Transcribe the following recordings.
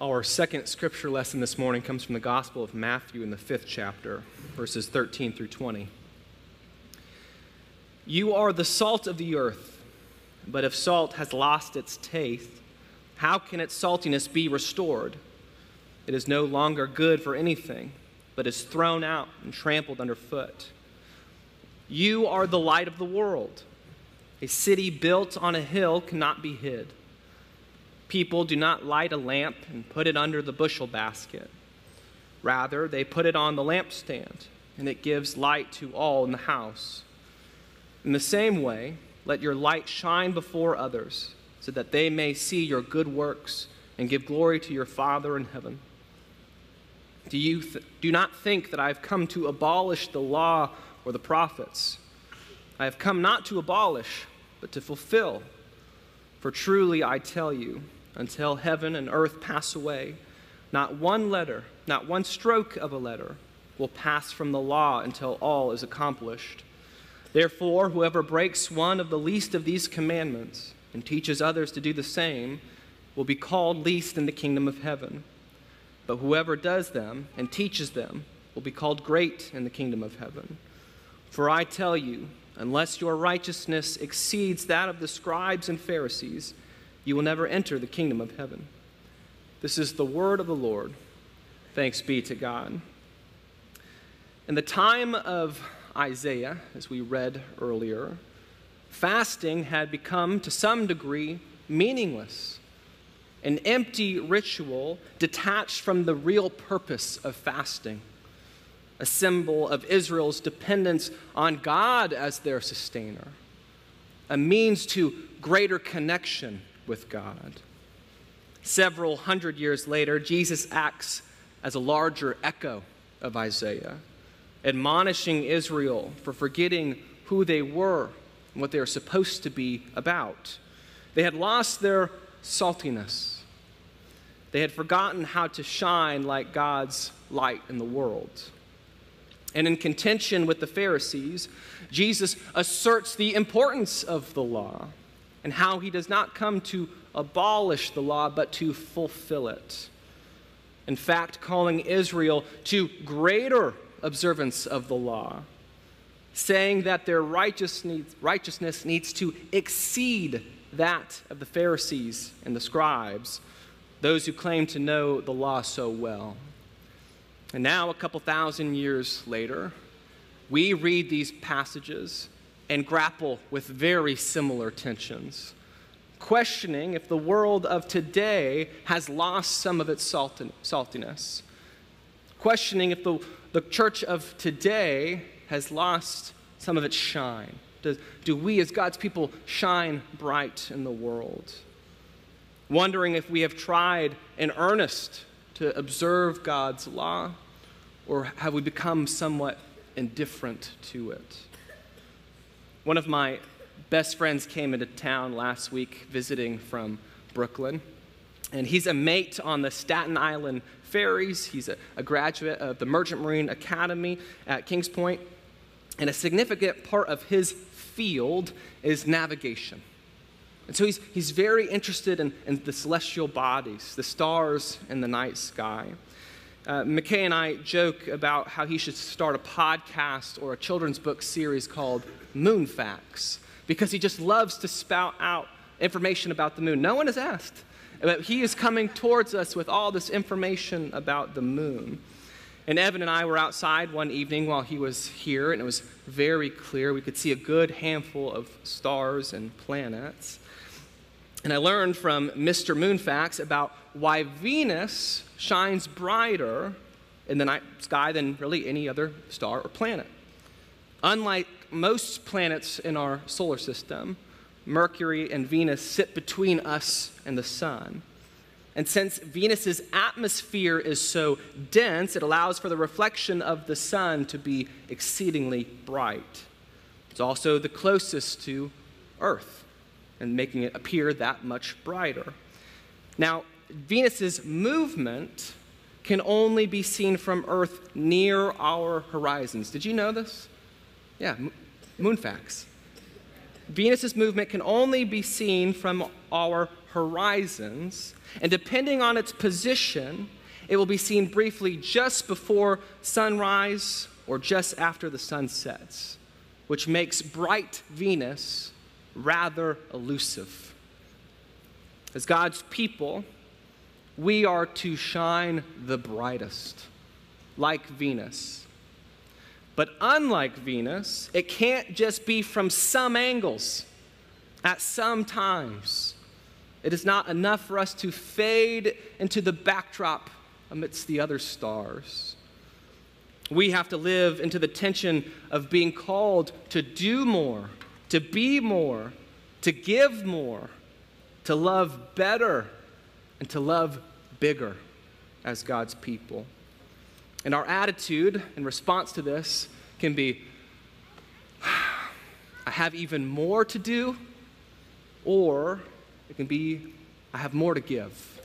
Our second scripture lesson this morning comes from the Gospel of Matthew in the 5th chapter, verses 13 through 20. You are the salt of the earth, but if salt has lost its taste, how can its saltiness be restored? It is no longer good for anything, but is thrown out and trampled underfoot. You are the light of the world. A city built on a hill cannot be hid. People do not light a lamp and put it under the bushel basket. Rather, they put it on the lampstand, and it gives light to all in the house. In the same way, let your light shine before others, so that they may see your good works and give glory to your Father in heaven. Do not think that I have come to abolish the law or the prophets. I have come not to abolish, but to fulfill. For truly I tell you, until heaven and earth pass away, not one letter, not one stroke of a letter will pass from the law until all is accomplished. Therefore, whoever breaks one of the least of these commandments and teaches others to do the same will be called least in the kingdom of heaven. But whoever does them and teaches them will be called great in the kingdom of heaven. For I tell you, unless your righteousness exceeds that of the scribes and Pharisees, you will never enter the kingdom of heaven. This is the word of the Lord. Thanks be to God. In the time of Isaiah, as we read earlier, fasting had become, to some degree, meaningless, an empty ritual detached from the real purpose of fasting, a symbol of Israel's dependence on God as their sustainer, a means to greater connection with God. Several hundred years later, Jesus acts as a larger echo of Isaiah, admonishing Israel for forgetting who they were and what they were supposed to be about. They had lost their saltiness. They had forgotten how to shine like God's light in the world. And in contention with the Pharisees, Jesus asserts the importance of the law and how he does not come to abolish the law, but to fulfill it. In fact, calling Israel to greater observance of the law, saying that their righteousness needs to exceed that of the Pharisees and the scribes, those who claim to know the law so well. And now, a couple thousand years later, we read these passages and grapple with very similar tensions, questioning if the world of today has lost some of its saltiness, questioning if the church of today has lost some of its shine. Do we as God's people shine bright in the world? Wondering if we have tried in earnest to observe God's law, or have we become somewhat indifferent to it? One of my best friends came into town last week visiting from Brooklyn, and he's a mate on the Staten Island ferries. He's a graduate of the Merchant Marine Academy at Kings Point, and a significant part of his field is navigation. And so he's very interested in the celestial bodies, the stars in the night sky. McKay and I joke about how he should start a podcast or a children's book series called Moon Facts, because he just loves to spout out information about the moon. No one has asked, but he is coming towards us with all this information about the moon. And Evan and I were outside one evening while he was here, and it was very clear. We could see a good handful of stars and planets. And I learned from Mr. Moonfax about why Venus shines brighter in the night sky than really any other star or planet. Unlike most planets in our solar system, Mercury and Venus sit between us and the sun. And since Venus's atmosphere is so dense, it allows for the reflection of the sun to be exceedingly bright. It's also the closest to Earth, and making it appear that much brighter. Now, Venus's movement can only be seen from Earth near our horizons. Did you know this? Yeah, moon facts. Venus's movement can only be seen from our horizons, and depending on its position, it will be seen briefly just before sunrise or just after the sun sets, which makes bright Venus rather elusive. As God's people, we are to shine the brightest, like Venus. But unlike Venus, it can't just be from some angles, at some times. It is not enough for us to fade into the backdrop amidst the other stars. We have to live into the tension of being called to do more, to be more, to give more, to love better, and to love bigger as God's people. And our attitude in response to this can be, I have even more to do, or it can be, I have more to give.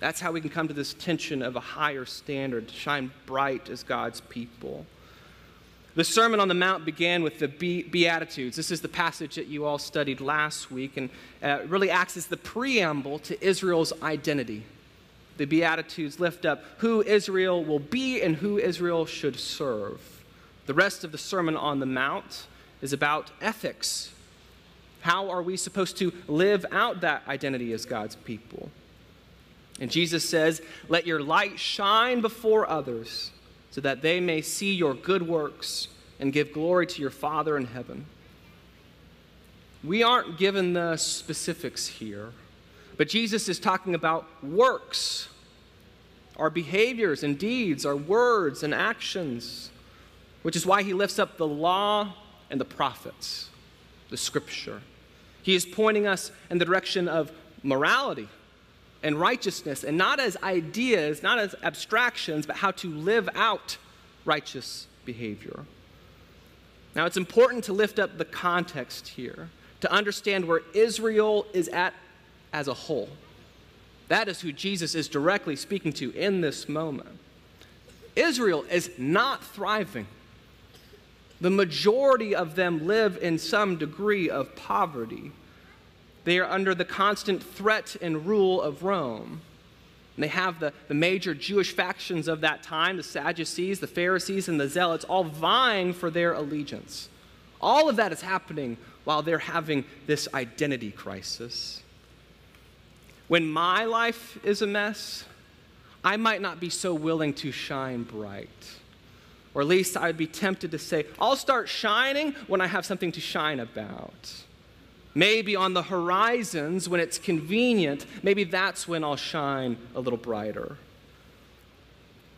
That's how we can come to this tension of a higher standard, to shine bright as God's people. The Sermon on the Mount began with the Beatitudes. This is the passage that you all studied last week, and it really acts as the preamble to Israel's identity. The Beatitudes lift up who Israel will be and who Israel should serve. The rest of the Sermon on the Mount is about ethics. How are we supposed to live out that identity as God's people? And Jesus says, "Let your light shine before others, so that they may see your good works and give glory to your Father in heaven." We aren't given the specifics here, but Jesus is talking about works, our behaviors and deeds, our words and actions, which is why he lifts up the law and the prophets, the scripture. He is pointing us in the direction of morality and righteousness, and not as ideas, not as abstractions, but how to live out righteous behavior. Now, it's important to lift up the context here, to understand where Israel is at as a whole. That is who Jesus is directly speaking to in this moment. Israel is not thriving. The majority of them live in some degree of poverty. They are under the constant threat and rule of Rome. And they have the major Jewish factions of that time, the Sadducees, the Pharisees, and the Zealots, all vying for their allegiance. All of that is happening while they're having this identity crisis. When my life is a mess, I might not be so willing to shine bright. Or at least I'd be tempted to say, I'll start shining when I have something to shine about. Maybe on the horizons, when it's convenient, maybe that's when I'll shine a little brighter.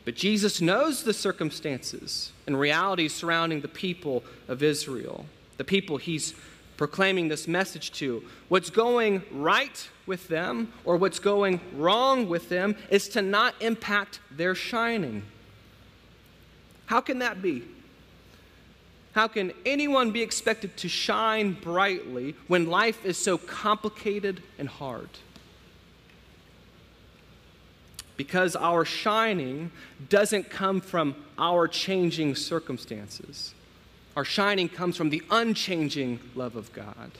But Jesus knows the circumstances and realities surrounding the people of Israel, the people he's proclaiming this message to. What's going right with them or what's going wrong with them is to not impact their shining. How can that be? How can anyone be expected to shine brightly when life is so complicated and hard? Because our shining doesn't come from our changing circumstances. Our shining comes from the unchanging love of God.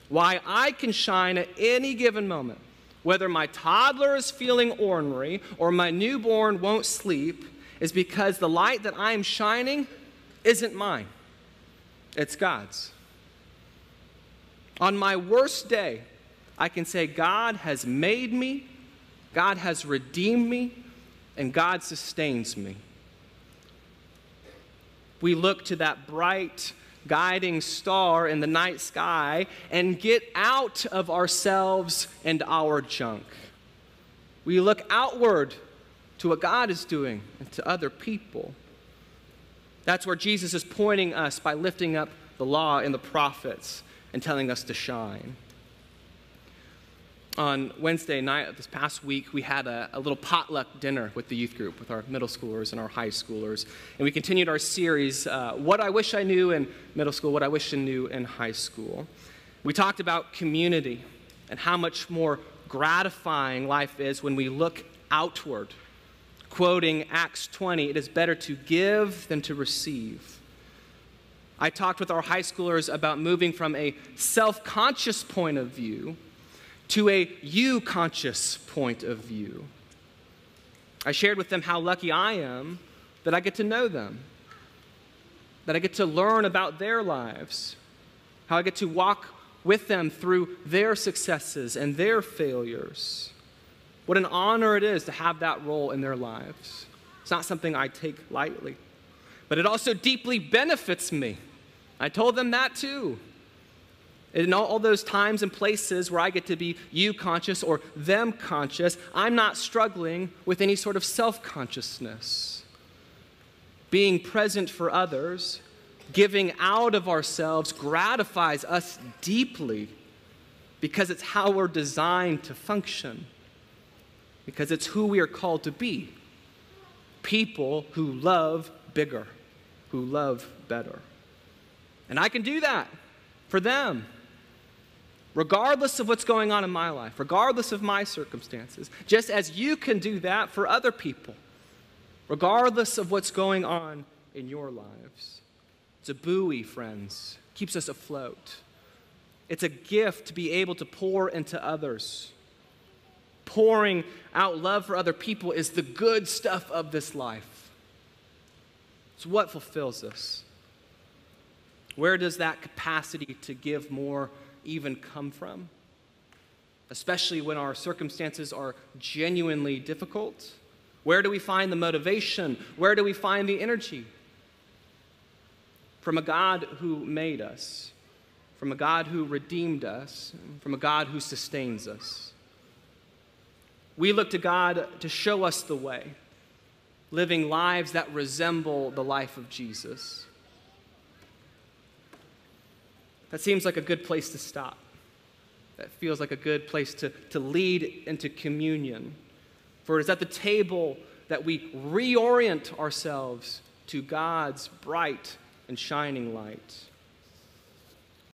Why I can shine at any given moment, whether my toddler is feeling ornery or my newborn won't sleep, is because the light that I am shining isn't mine. It's God's. On my worst day, I can say, God has made me, God has redeemed me, and God sustains me. We look to that bright, guiding star in the night sky and get out of ourselves and our junk. We look outward to what God is doing and to other people. That's where Jesus is pointing us by lifting up the law and the prophets and telling us to shine. On Wednesday night of this past week, we had a little potluck dinner with the youth group, with our middle schoolers and our high schoolers. And we continued our series, What I Wish I Knew in Middle School, What I Wish I Knew in High School. We talked about community and how much more gratifying life is when we look outward. Quoting Acts 20, it is better to give than to receive. I talked with our high schoolers about moving from a self-conscious point of view to a you-conscious point of view. I shared with them how lucky I am that I get to know them, that I get to learn about their lives, how I get to walk with them through their successes and their failures. What an honor it is to have that role in their lives. It's not something I take lightly, but it also deeply benefits me. I told them that too. In all those times and places where I get to be you-conscious or them-conscious, I'm not struggling with any sort of self-consciousness. Being present for others, giving out of ourselves gratifies us deeply because it's how we're designed to function, because it's who we are called to be. People who love bigger, who love better. And I can do that for them, regardless of what's going on in my life, regardless of my circumstances, just as you can do that for other people, regardless of what's going on in your lives. It's a buoy, friends. Keeps us afloat. It's a gift to be able to pour into others. Pouring out love for other people is the good stuff of this life. It's what fulfills us. Where does that capacity to give more even come from? Especially when our circumstances are genuinely difficult. Where do we find the motivation? Where do we find the energy? From a God who made us, from a God who redeemed us, from a God who sustains us. We look to God to show us the way, living lives that resemble the life of Jesus. That seems like a good place to stop. That feels like a good place to lead into communion. For it is at the table that we reorient ourselves to God's bright and shining light.